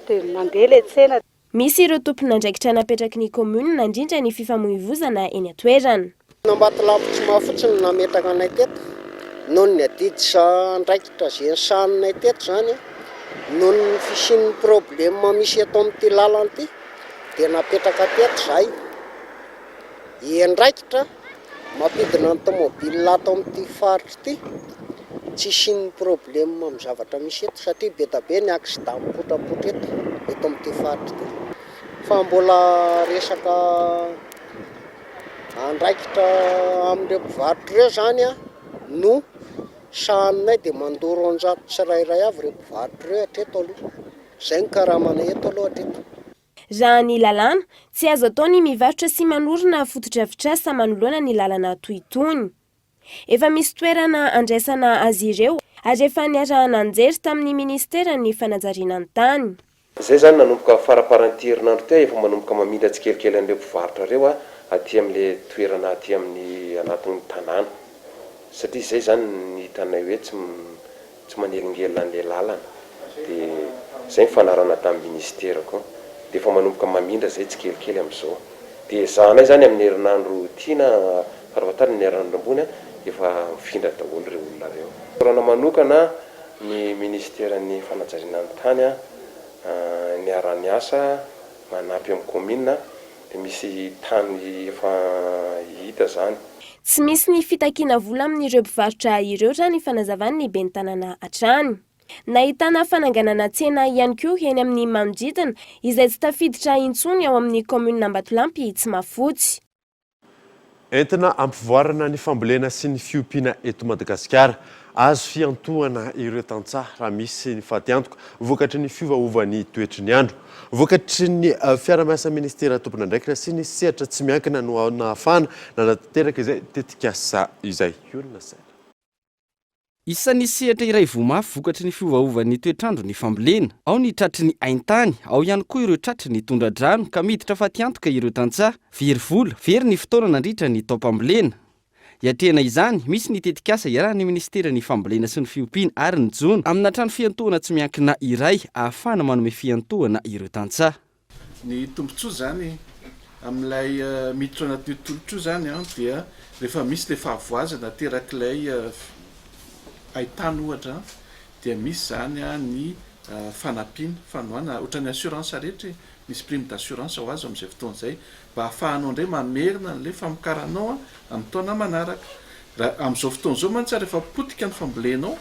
Speaker 5: dia mandeha le tsena.
Speaker 2: Misy ireo tompon'andraikitra napetraky ny commune nandrindra ny fifamoivoizana eny an-toerana.
Speaker 10: Ambatolampy tsy mahafotsy ny nametraka anay teto noho ny adiditra andraikitra zay sanonay teto zany noho ny fisian'ny problème misy eto amin'ity lalana ity dia napetraka teto zay. Andraikitra mampidina ny tomobile ato amin'ity faritra ity tsy isian'ny problème amin'ny zavatra misy eto satria be da be ny accident mipotrapotra eto amin'ity faritra ity. Fa mbola resaka andraikitra amin'ireo mpivarotra ireo zany no sahanay dia mandoro anjato tsirairay avy ireo mpivarotra ireo hatreto aloha. Zay ny karamanay eto aloha hatreto.
Speaker 2: Raha ny lalàna tsy azo atao ny mivarotra sy manorina fotodrafitrasa manoloana ny lalana toy itony. Efa misy toerana andraisana azy ireo ary efa niarahana anjery tamin'ny ministera ny fanajariana ny tany.
Speaker 7: Zay zany nanomboka faraparan-tierinandro teo efa manomboka mamindra tsikelikely an'ireo mpivarotra ireo aty amin'ilay toerana aty amin'ny anatin'ny tanàna. Satria zay zany ny hitanay hoe tsy manelingelina an'ilay lalana. Dia zay ny fanarana tamin'ny ministera koa. Dia efa manomboka mamindra zay tsikelikely amin'izao. Dia zahanay zany amin'ny herinandro tiana farafahatariny ny herinandro ambony efa mifindra daholo ireo olona reo. Rana manokana ny ministeran'ny fanajariana ny tany ny arany asa manampy amin'ny commune dia misy tany efa hita zany.
Speaker 2: Tsy misy ny fitakiana vola amin'ireo mpivarotra ireo raha ny fanazavany ny ben'ny tanàna hatrany. Nahitana fananganana tsena ihany koa eny amin'ny manodidina izay tsy tafiditra intsony ao amin'ny commune Ambatolampy tsy mafotsy.
Speaker 3: Entina ampivoarana ny fambolena sy ny fiompiana eto Madagasikara, azo fiantohana ireo tantsaha raha misy ny fahatiantoka vokatry ny fiovaovan'ny toetry ny andro. Vokatry ny fiara-miasa ministera tompon'andraikitra sy ny sehatra tsy miankina no nahafana nanatanteraka izay tetikasa izay.
Speaker 17: Isan'ny sehatra iray vomafy vokatry ny fiovaovan'ny toetrandro ny fambolena. Ao ny tratry ny aintany, ao ihany koa ireo tratry ny tondra-drano ka miditra fatiantoka ireo tantsaha, very vola, very ny fotoana nandritra ny taopambolena. Iatrehana izany, misy ny tetikasa iarahan'ny ministera ny fambolena sy ny fiompiana ary ny jona amina trano fiantohana tsy miankina iray ahafana manome fiantohana ireo tantsaha.
Speaker 9: Ny tombontsoa zany amin'ilay miditra anaty tolotro zany dia rehefa misy le fahavoazana terak'ilay aitany ohatra dia misy zany ny fanampiana fanoana ohatran'ny assurance rehetra misy prime d'assurance ho azo amin'izay fotoana izay mba ahafahanao indray mamerina an'ilay famokaranao amin'ny taona manaraka. Raha amin'izao fotoana izao mantsy rehefa potika ny fambolenao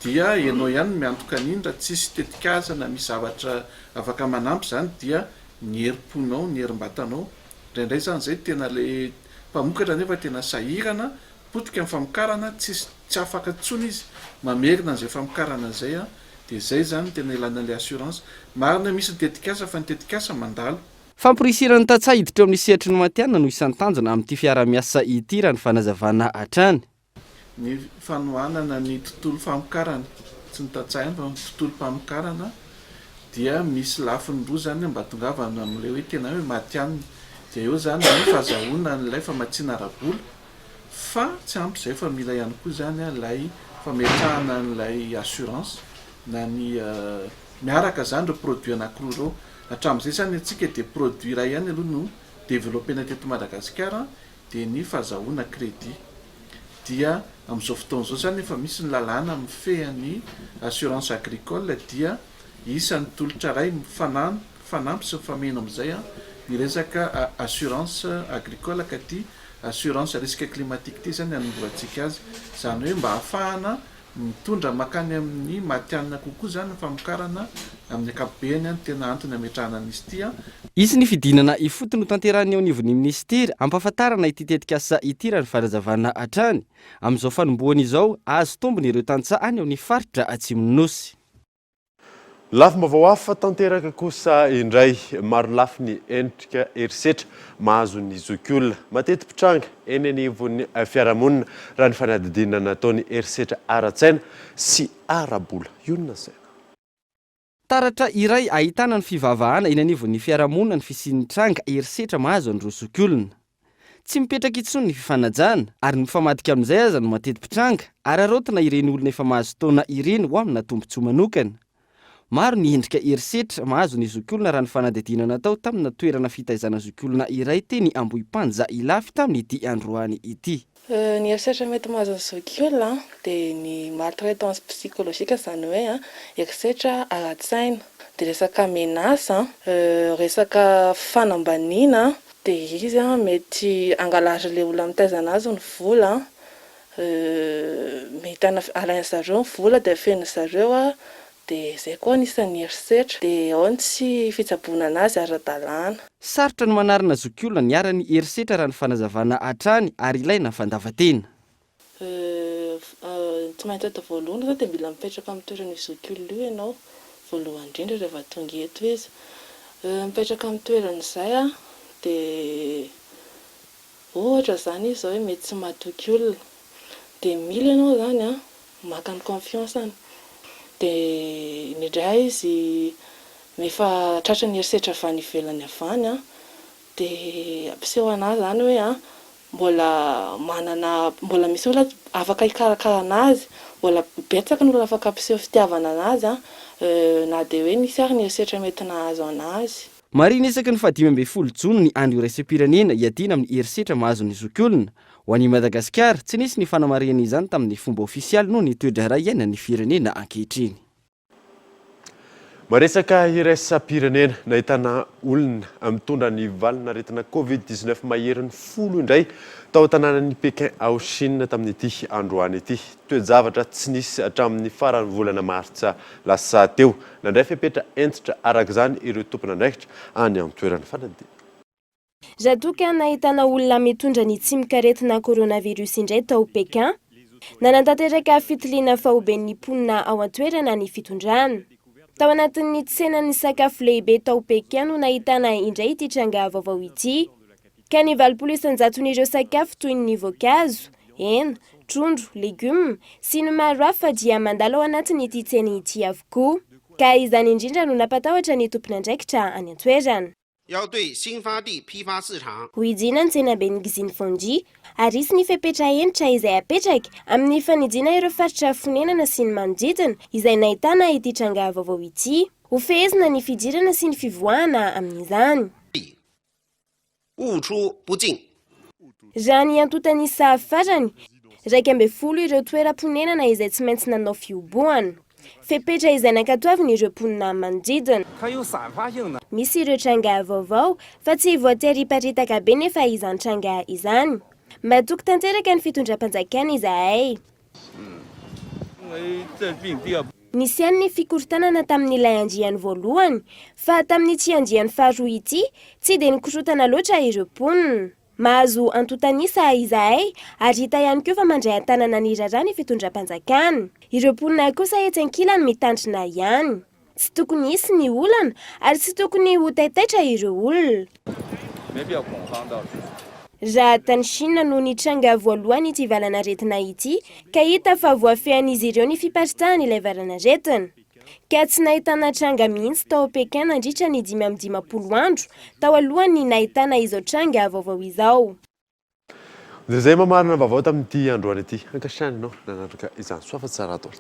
Speaker 9: dia ianao ihany miantoka an'iny raha tsisy tetikazana misy zavatra afaka manampy zany dia ny herim-ponao ny herim-batanao indraindray zany zay tena le mpamokatra nefa tena sahirana potika ny famokarana tsy afaka tsony izy mamerina an'izay famokarana izay dia zay zany tena ilana le assurance marina misy tetikasa fa ny tetikasa mandalo.
Speaker 17: Famporisirany tantsaha hiditra amin'ny sehatry ny matianina no isan'ny tanjona amin'ity fiara-miasa ity raha ny fanazavana hatrany.
Speaker 9: Ny fanohanana ny tontolo famokarana tsy ny tantsaha ihany fa ny tontolo famokarana dia misy lafiny roa zany mba tongavana amin'ilay hoe tena hoe matianina dia eo zany ny fahazahoana n'ilay famatsiana ara-bola fa tsy ampy izay fa mila ihany koa zany ilay fametrahana n'ilay assurance na ny miaraka zany ireo produit anankiroa ireo hatramin'izay zany antsika dia produit iray ihany aloha no développena teto Madagasikara dia ny fahazahoana crédit dia amin'izao fotoana izao zany efa misy ny lalàna mifehan'ny assurance agricole dia isan'ny tolotra ray fanampy sy fameno amin'izay ny resaka assurance agricole ka ty assurance risque climatique ty zany anomborantsika azy zany hoe mba ahafahana mitondra makany amin'ny matianina kokoa zany famokarana amin'ny ankapobeny tena antony ametrahana an'izy ity.
Speaker 17: Izy ny fidinana ifotony ho tanterahany ao anivon'ny ministera ampahafantarana ity tetikasa ity raha ny fanazavana hatrany. Amin'izao fanombohana izao azo tombony ireo tantsaha any amin'ny faritra Atsimon'ny Nosy.
Speaker 3: Lafim-baovao hafa tanteraka kosa indray maro lafy ny endrika herisetra mahazo ny zokiolona mateti-pitranga eny anivon'ny fiarahamonina raha ny fanadidinana nataony herisetra ara-tsaina sy ara-bola. Ionona saina.
Speaker 17: Taratra iray ahitana ny fivavahana eny anivon'ny fiarahamonina ny fisian'ny tranga herisetra mahazo an'ireo zokiolona. Tsy mipetraka intsony ny fifanajana ary ny famadika amin'izay aza no mateti-pitranga ary arotina ireny olona efa mahazo taona ireny ho amina tombontsoa manokana. Maro ny endrika herisetra mahazo ny zokiolona raha ny fanadidina natao tamina toerana fitaizana zokiolona iray teny Ambohipanja Ilafy tamin'ity androany ity.
Speaker 12: Ny herisetra mety mahazo ny zokiolona dia ny maltraitance psychologique zany hoe herisetra ara-tsaina, dia resaka menasa, resaka fanambaniana, dia izy mety angalatra le olona mitaizana azy ny vola, mety alaina zareo ny vola dia feno zareo dia izay koa anisan'ny herisetra dia ao ny tsy fitsaboana anazy ara-dalàna.
Speaker 17: Sarotra ny manarina zokiolona ny ara-ny herisetra raha ny fanazavana hatrany ary ilaina fandavatena.
Speaker 12: Tsy maintsy atao voalohany zao dia mila mipetraka amin'ny toerana zokiolona io ianao voalohany indrindra rehefa tonga eto izy. Mipetraka amin'ny toerana izay dia ohatra zany izy zao hoe mety tsy mahatoky olona dia mila ianao zany maka ny confiance-any. Dia indray izy efa tratra ny herisetra avy any ivelany avany dia ampiseho anazy zany hoe mbola misy olona afaka hikarakara anazy, mbola betsaka ny olona afaka ampiseho fitiavana anazy na dia hoe nisy ary ny herisetra mety nahazo anazy.
Speaker 17: Marina isaky ny 5 Jona ny andro iraisam-pirenena hiadina amin'ny herisetra mahazo ny zokiolona. ho an'i madagasikara tsy nisy ny fanamariana izany tamin'ny fomba ofisialy noho ny toedra ray iaina ny firenena ankehitriny.
Speaker 3: Maresaka iraisam-pirenena nahitana olona mitondra ny valinaretina Covid-19 maherin'ny 10 indray tao tanànan'ny Pekin ao Chine tamin'ity androany ity. Toe-javatra tsy nisy hatramin'ny farany volana Martsa lasa teo. Nandray fepetra entitra arak'izany ireo tompon'andraikitra any amin'ny toerana fanadina.
Speaker 2: Raha toa ka nahitana olona mitondra ny tsimikaretina coronavirus indray tao Pekin, nanantanteraka fitiliana fahoben'ny mponina ao an-toerana ny fitondrana. Tao anatin'ny tsenan'ny sakafo lehibe tao Pekin no nahitana indray ity tranga vaovao ity. Ka ny 900,000 sakafo toy ny voankazo, hena, trondro, legioma sy ny maro hafa dia mandalo ao anatin'ity tsena ity avokoa. Ka izany indrindra no nampatahotra ny tompon'andraikitra any an-toerana. Ho idina ny tsenaben'ny Xinfengji, arisy ny fepetra enitra izay apetraka amin'ny fanidina ireo faritra fonenana sy ny manodidina izay nahitana ity tranga vaovao ity. Ho fehezina ny fidirana sy ny fivoahana amin'izany. Raha ny antotany sahafarany, 12 ireo toeram-ponenana izay tsy maintsy nanao fioboana. Fepetra izay nankatoavina ireo mponina manodidina. Misy ireo tranga vaovao fa tsy voatery hiparitaka be nefa izany tranga izany. Matoky tanteraka ny fitondram-panjakana izahay. Nisy ihany ny fikorontanana tamin'ilay andriany voalohany, fa tamin'ity andriany faharoa ity tsy dia nikorotana loatra ireo mponina. Mahazo antotanisa izahay ary hita ihany koa fa mandray an-tanana ny rarah ny fitondram-panjakana. Ireo mponina kosa etsy ankilany mitandrina ihany. Tsy tokony hisy ny olana ary tsy tokony ho taitaitra ireo olona. Raha tany Chine no ny tranga voalohany ity valanaretina ity, ka hita fa voafehan'izy ireo ny fiparitahana ilay valanaretina. Ka tsy nahitana tranga mihitsy tao Pekin nandritra ny 5-10 andro tao alohany nahitana izao tranga vaovao izao.
Speaker 3: Izay mamarina vaovao tamin'ity androany ity. Ankasitrany ianao nanatraka izany soafa tsara atao.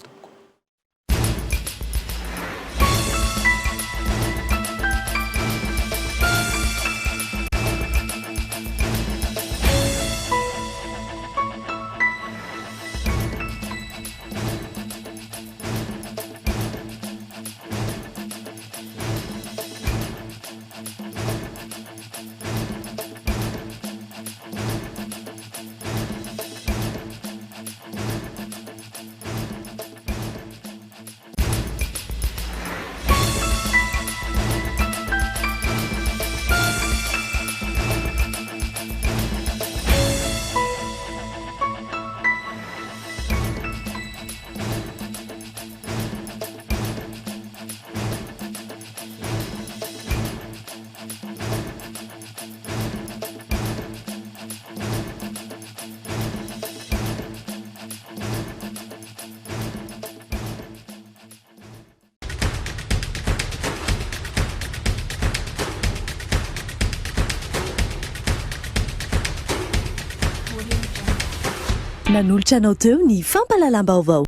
Speaker 13: Nanolotra anao teo ny fampalalam-baovao.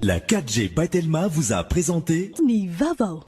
Speaker 26: La 4G by Telma vous a présenté
Speaker 13: ny vaovao.